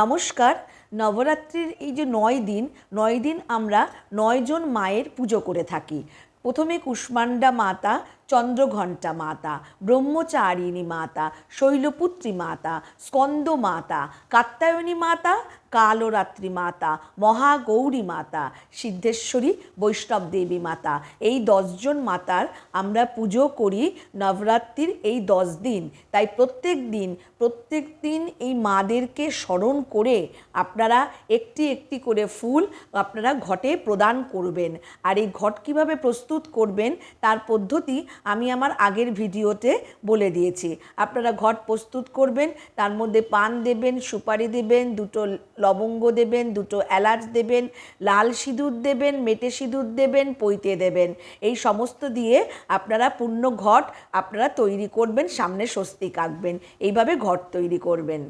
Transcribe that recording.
নমস্কার। নবরাত্রির এই যে ৯ দিন আমরা ৯ জন মায়ের পুজো করে থাকি। প্রথমে কুষ্মাণ্ডা মাতা, চন্দ্রঘণ্টা মাতা, ব্রহ্মচারিণী মাতা, শৈলপুত্রী মাতা, স্কন্দ মাতা, কাত্যায়নী মাতা, কালরাত্রি মাতা, মহাগৌরী মাতা, সিদ্ধেশ্বরী বৈষ্ণব দেবী মাতা। এই ১০ জন মাতার আমরা পুজো করি নবরাত্রির এই ১০ দিন। তাই প্রত্যেক দিন এই মাদেরকে স্মরণ করে আপনারা একটি একটি করে ফুল আপনারা ঘটে প্রদান করবেন। আর এই ঘট কীভাবে প্রস্তুত করবেন তার পদ্ধতি আমি আমার আগের ভিডিওতে বলে দিয়েছি। আপনারা ঘট প্রস্তুত করবেন, তার মধ্যে পান দেবেন, সুপারি দেবেন, দুটো লবঙ্গ দেবেন, দুটো এলাচ দেবেন, লাল সিঁদুর দেবেন, মেটে সিঁদুর দেবেন, পৈতে দেবেন। এই সমস্ত দিয়ে আপনারা পূর্ণ ঘট আপনারা তৈরি করবেন, সামনে স্বস্তিক আঁকবেন। এইভাবে ঘট তৈরি করবেন।